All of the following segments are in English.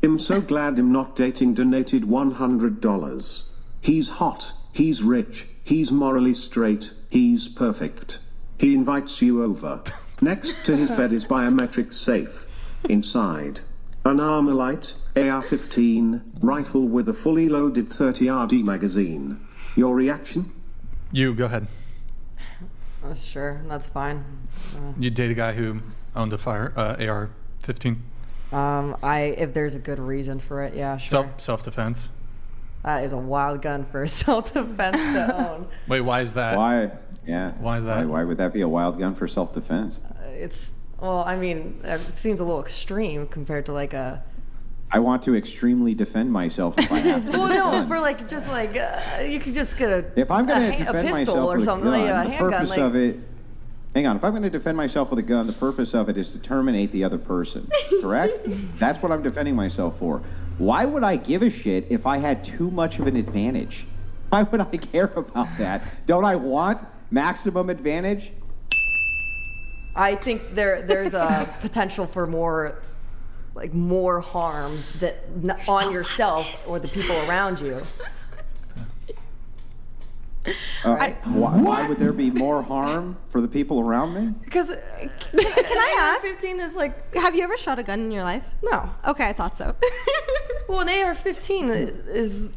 I'm so glad I'm not dating donated $100. He's hot, he's rich, he's morally straight, he's perfect. He invites you over. Next to his bed is biometric safe. Inside, an Armalite AR-15 rifle with a fully loaded 30 RD magazine. Your reaction? You, go ahead. Sure, that's fine. You date a guy who owned a AR-15? If there's a good reason for it, yeah, sure. Self-defense? That is a wild gun for self-defense to own. Wait, why is that? Why? Yeah. Why is that? Why would that be a wild gun for self-defense? Well, I mean, it seems a little extreme compared to like a... I want to extremely defend myself if I have to. Well, no, for like, just like, you could just get if I'm going to defend pistol myself or with something, a gun, like a the handgun, purpose like... of it... Hang on. If I'm going to defend myself with a gun, the purpose of it is to terminate the other person. Correct? That's what I'm defending myself for. Why would I give a shit if I had too much of an advantage? Why would I care about that? Don't I want maximum advantage? I think there's a potential for more harm on yourself or the people around you. Why would there be more harm for the people around me? Because can I ask? 15 is like... Have you ever shot a gun in your life? No. Okay, I thought so. Well, an AR-15 is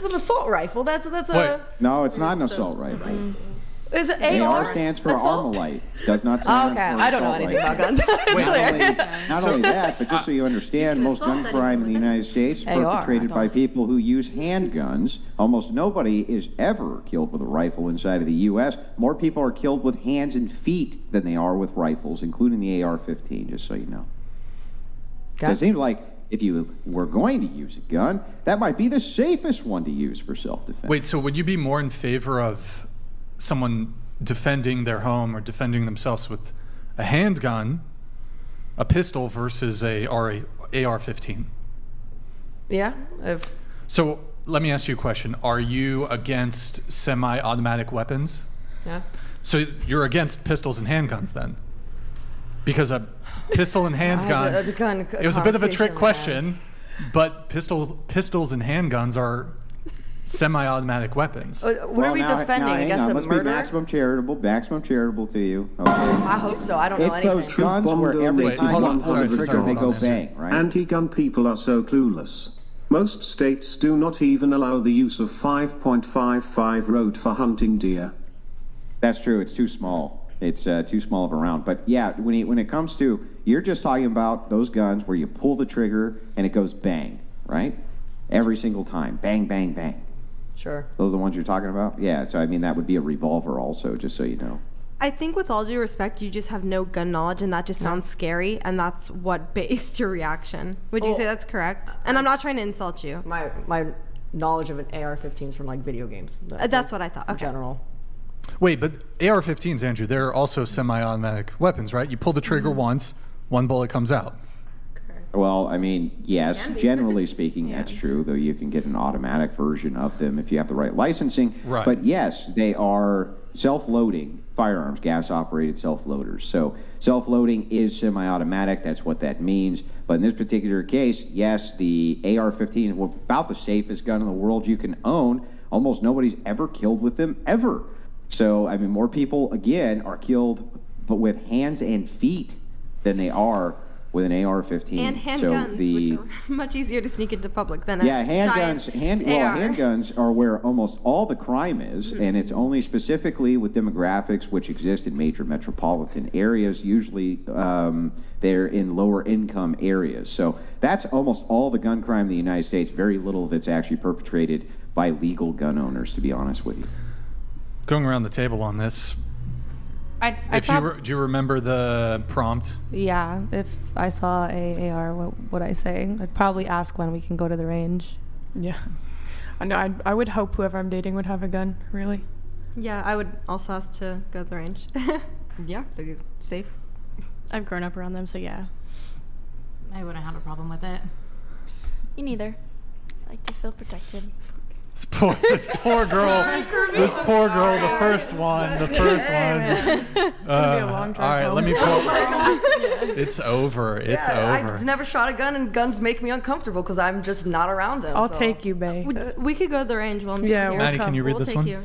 an assault rifle. That's a... No, it's not an assault rifle. Is it AR stands for Armalite. Does not stand okay, for I don't know anything about guns. Not only that, but just so you understand, most gun crime in the United States is perpetrated by people who use handguns. Almost nobody is ever killed with a rifle inside of the U.S. More people are killed with hands and feet than they are with rifles, including the AR-15, just so you know. It seems like if you were going to use a gun, that might be the safest one to use for self-defense. Wait, so would you be more in favor of someone defending their home or defending themselves with a handgun, a pistol, versus a AR-15? Yeah. So let me ask you a question. Are you against semi-automatic weapons? Yeah. So you're against pistols and handguns then? Because a pistol and handgun, it was a bit of a trick question, but pistols and handguns are semi-automatic weapons. What are we defending? I guess a Let's murder? be maximum charitable to you. Okay. I hope so. I don't know anything. It's those guns where every time you pull the trigger, they go bang, right? Anti-gun people are so clueless. Most states do not even allow the use of 5.55 road for hunting deer. That's true. It's too small. It's too small of a round. But yeah, when it comes to, you're just talking about those guns where you pull the trigger and it goes bang, right? Every single time. Bang, bang, bang. Sure. Those are the ones you're talking about? Yeah, so I mean, that would be a revolver also, just so you know. I think with all due respect, you just have no gun knowledge, and that just sounds scary, and that's what based your reaction. Would you say that's correct? And I'm not trying to insult you. My knowledge of an AR-15 is from like video games. That's what I thought. In Okay. general. Wait, but AR-15s, Andrew, they're also semi-automatic weapons, right? You pull the trigger once, one bullet comes out. Well, I mean, yes, generally speaking, that's true, though you can get an automatic version of them if you have the right licensing. Right. But yes, they are self-loading firearms, gas-operated self-loaders. So self-loading is semi-automatic. That's what that means. But in this particular case, yes, the AR-15 is about the safest gun in the world you can own. Almost nobody's ever killed with them, ever. So, I mean, more people, again, are killed but with hands and feet than they are with an AR-15. And handguns, which are much easier to sneak into public than handguns are where almost all the crime is, and it's only specifically with demographics which exist in major metropolitan areas. Usually they're in lower income areas. So that's almost all the gun crime in the United States. Very little of it's actually perpetrated by legal gun owners, to be honest with you. Going around the table on this, do you remember the prompt? Yeah, if I saw a AR, what would I say? I'd probably ask when we can go to the range. Yeah. I know. I would hope whoever I'm dating would have a gun, really. Yeah, I would also ask to go to the range. Yeah, they're safe. I've grown up around them, so yeah. I wouldn't have a problem with it. Me neither. I like to feel protected. This poor girl, the first one. Just, a long drive all right, home. let me pull. It's over. It's over. I've never shot a gun, and guns make me uncomfortable because I'm just not around them. I'll so. take you, bae. We could go to the range while I'm Yeah, still here. Maddie, can you read We'll this take one? you.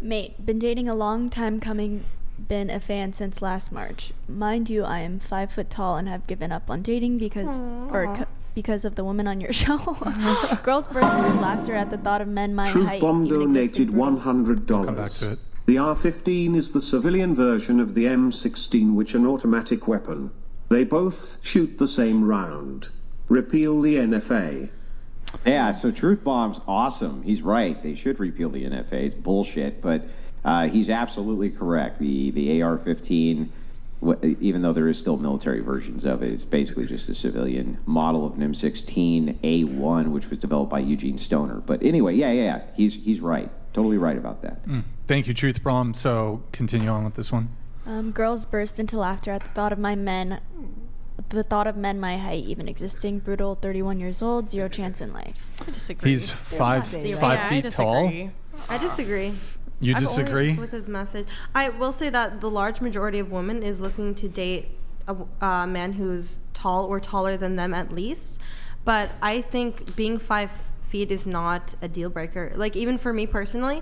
Mate, been dating a long time coming, been a fan since last March. Mind you, I am 5 foot tall and have given up on dating because of the woman on your show. Girls burst into laughter at the thought of men my Truth height. Bomb even donated existing brutal. $100. Come back to it. The R-15 is the civilian version of the M16, which an automatic weapon. They both shoot the same round. Repeal the NFA. Yeah, so Truth Bomb's awesome. He's right. They should repeal the NFA. It's bullshit, but he's absolutely correct. The AR-15, even though there is still military versions of it, it's basically just a civilian model of an M16A1, which was developed by Eugene Stoner. But anyway, yeah, he's right. Totally right about that. Thank you, Truth Bomb. So continue on with this one. Girls burst into laughter at the thought of men my height even existing. Brutal, 31 years old, zero chance in life. I disagree. He's five Yeah, feet tall. I disagree. You I'm only disagree? with his message? I will say that the large majority of women is looking to date a man who's tall or taller than them at least. But I think being 5 feet is not a deal breaker. Like, even for me personally,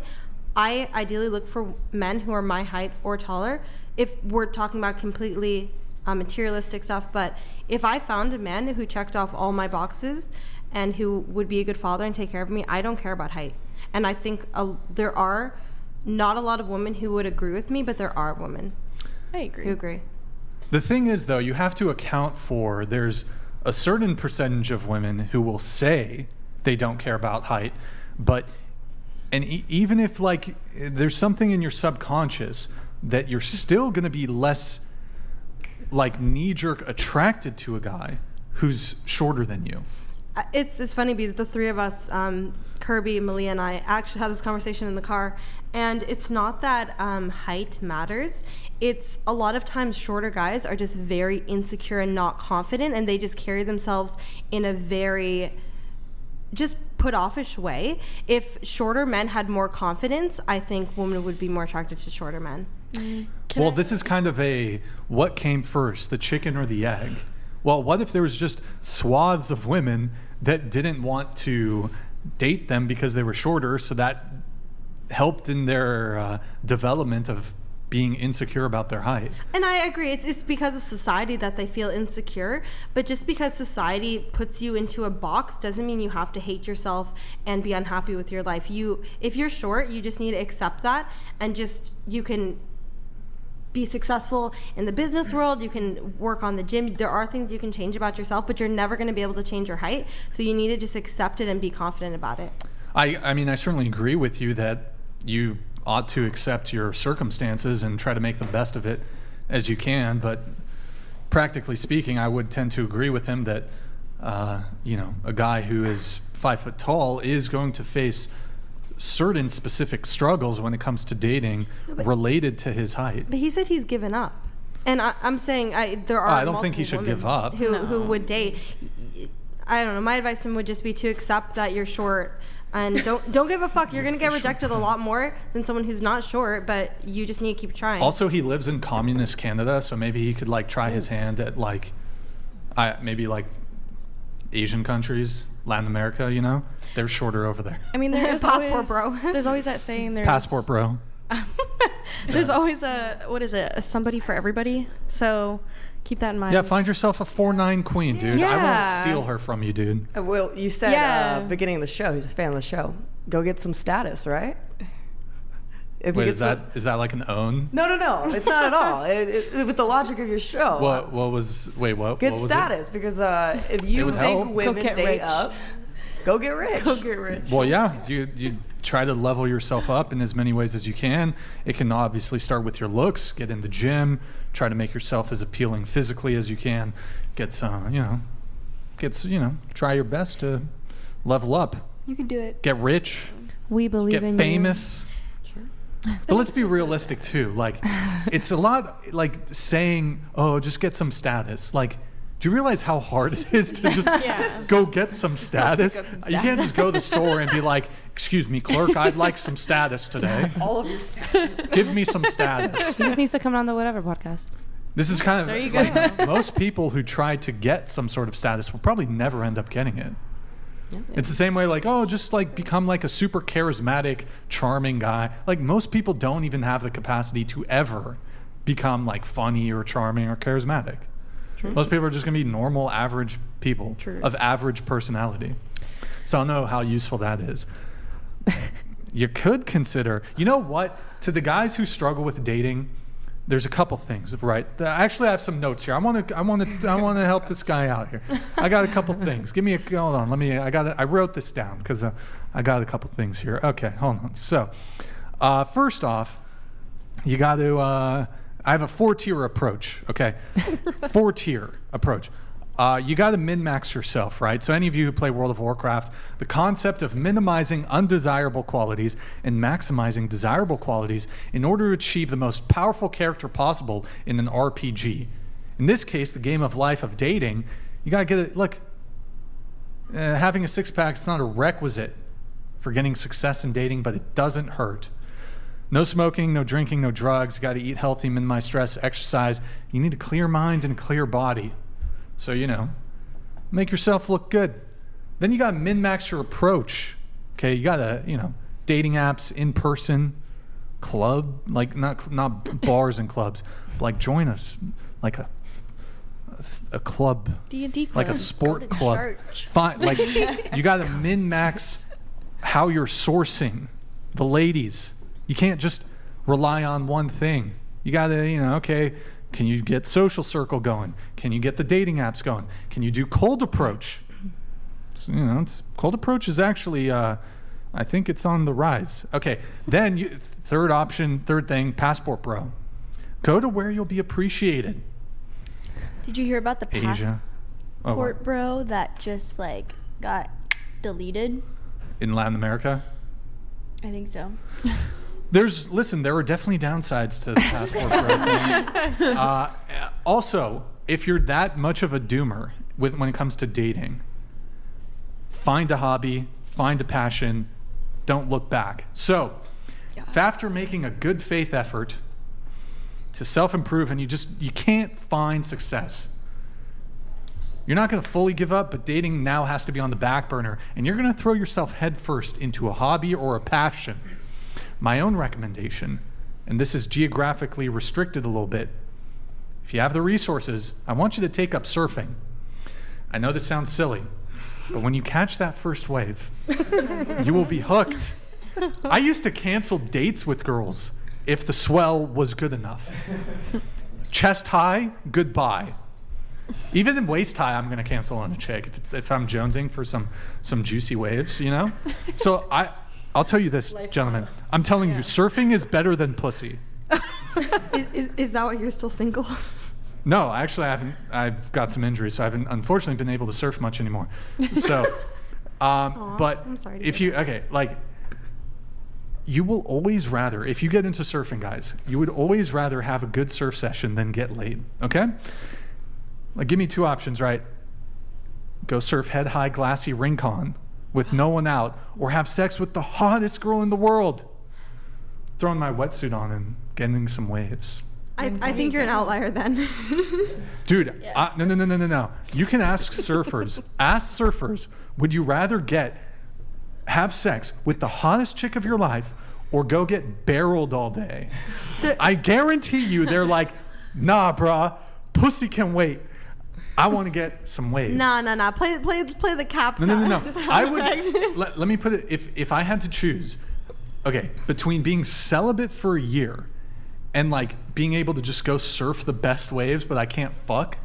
I ideally look for men who are my height or taller if we're talking about completely materialistic stuff. But if I found a man who checked off all my boxes and who would be a good father and take care of me, I don't care about height. And I think there are not a lot of women who would agree with me, but there are women who agree. The thing is, though, you have to account for there's a certain percentage of women who will say they don't care about height, but even if like there's something in your subconscious that you're still going to be less like knee-jerk attracted to a guy who's shorter than you. It's funny because the three of us, Kirby, Malia, and I actually had this conversation in the car, and it's not that height matters. It's a lot of times shorter guys are just very insecure and not confident, and they just carry themselves in a very just put-offish way. If shorter men had more confidence, I think women would be more attracted to shorter men. Well, this is kind of a what came first, the chicken or the egg? Well, what if there was just swaths of women that didn't want to date them because they were shorter, so that helped in their development of being insecure about their height? And I agree. It's because of society that they feel insecure. But just because society puts you into a box doesn't mean you have to hate yourself and be unhappy with your life. If you're short, you just need to accept that, and you can be successful in the business world. You can work on the gym. There are things you can change about yourself, but you're never going to be able to change your height. So you need to just accept it and be confident about it. I mean, I certainly agree with you that you ought to accept your circumstances and try to make the best of it as you can. But practically speaking, I would tend to agree with him that, a guy who is 5 foot tall is going to face certain specific struggles when it comes to dating related to his height. But he said he's given up. And I'm saying there are I don't think he should multiple give women up. who would date. I don't know. My advice to him would just be to accept that you're short and don't give a fuck. You're going to get rejected a lot more than someone who's not short, but you just need to keep trying. Also, he lives in communist Canada, so maybe he could try his hand at maybe Asian countries, Latin America, they're shorter over there. I mean, there's Passport, always, bro. There's always that saying. Passport, bro. There's always a somebody for everybody. So keep that in mind. Yeah, find yourself a 4'9" queen, dude. I won't steal her from you, dude. Well, you said beginning of the show, he's a fan of the show. Go get some status, right? Wait, is that like an own? No, it's not at all. With the logic of your show. What was Get status, because if you think women get date rich. up, go get rich. Go get rich. Well, yeah, you try to level yourself up in as many ways as you can. It can obviously start with your looks. Get in the gym. Try to make yourself as appealing physically as you can. Get some, try your best to level up. You can do it. Get rich. We believe Get in famous. But let's be realistic too. It's a lot saying, "Oh, just get some status." Do you realize how hard it is to just go get some status? You can't just go to the store and be like, excuse me, clerk, I'd like some status today. All of your status. Give me some status. He just needs to come on the Whatever podcast. This is kind of There you go. like most people who try to get some sort of status will probably never end up getting it. It's the same way, like, oh, just like become like a super charismatic, charming guy. Like most people don't even have the capacity to ever become like funny or charming or charismatic. True. Most people are just gonna be normal, average people of average personality. So I don't know how useful that is. You could consider, you know what? To the guys who struggle with dating, there's a couple things, right? Actually, I have some notes here. I want to help this guy out here. I got a couple things. Hold on. I wrote this down because I got a couple things here. Okay, hold on. So, first off, you got to. I have a 4-tier approach. Okay, 4-tier approach. You got to min-max yourself, right? So any of you who play World of Warcraft, the concept of minimizing undesirable qualities and maximizing desirable qualities in order to achieve the most powerful character possible in an RPG. In this case, the game of life of dating, you got to get it. Look, having a six-pack is not a requisite for getting success in dating, but it doesn't hurt. No smoking, no drinking, no drugs. You got to eat healthy, minimize stress, exercise. You need a clear mind and a clear body. So, make yourself look good. Then you got to min-max your approach. Okay, you got to, dating apps, in person, club, like not bars and clubs, but like join a club, D&D club, like a sport club. Fine, like you got to min-max how you're sourcing the ladies. You can't just rely on one thing. You got to, okay. Can you get social circle going? Can you get the dating apps going? Can you do cold approach? So, cold approach is actually, I think it's on the rise. Okay, then third thing, Passport Bro. Go to where you'll be appreciated. Did you hear about the Asia. Passport Bro that just like got deleted? In Latin America? I think so. There are definitely downsides to the Passport Bro thing. Also, if you're that much of a doomer when it comes to dating, find a hobby, find a passion, don't look back. So, if after making a good faith effort to self-improve and you can't find success, you're not going to fully give up, but dating now has to be on the back burner, and you're going to throw yourself headfirst into a hobby or a passion. My own recommendation, and this is geographically restricted a little bit, if you have the resources, I want you to take up surfing. I know this sounds silly, but when you catch that first wave, you will be hooked. I used to cancel dates with girls if the swell was good enough. Chest high, goodbye. Even in waist high, I'm gonna cancel on a chick if I'm jonesing for some juicy waves, So I'll tell you this, gentlemen. I'm telling you, surfing is better than pussy. Is that why you're still single? No, actually, I haven't. I've got some injuries, so I haven't, unfortunately, been able to surf much anymore. So, but I'm sorry to if hear you you will always rather, if you get into surfing, guys, you would always rather have a good surf session than get laid. Okay? Like, give me two options, right? Go surf head high, glassy Rincon with no one out, or have sex with the hottest girl in the world. Throwing my wetsuit on and getting some waves. I think you're an outlier then. Dude, no. You can ask surfers. Ask surfers, would you rather have sex with the hottest chick of your life or go get barreled all day? So, I guarantee you they're like, nah, brah, pussy can wait. I want to get some waves. Nah. Play the cap. No. I would let me put it. If I had to choose, okay, between being celibate for a year and like being able to just go surf the best waves, but I can't fuck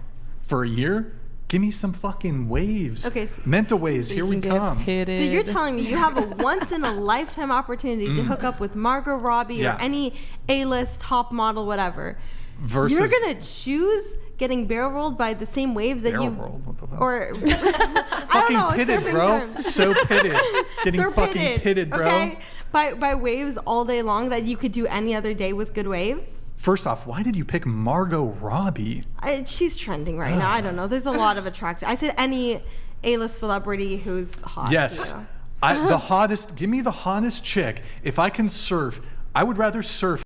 for a year, give me some fucking waves. Okay, mental waves. So here we come. So you're telling me you have a once in a lifetime opportunity to hook up with Margot Robbie or any A-list top model, whatever. Versus you're gonna choose getting barrel rolled by the same waves that barrel rolled? What the fuck? Or fucking pitted, bro. So pitted. Getting so fucking pitted, bro. Okay? By waves all day long that you could do any other day with good waves. First off, why did you pick Margot Robbie? She's trending right now. I don't know. There's a lot of attraction. I said any A-list celebrity who's hot. Yes. The hottest. Give me the hottest chick. If I can surf, I would rather surf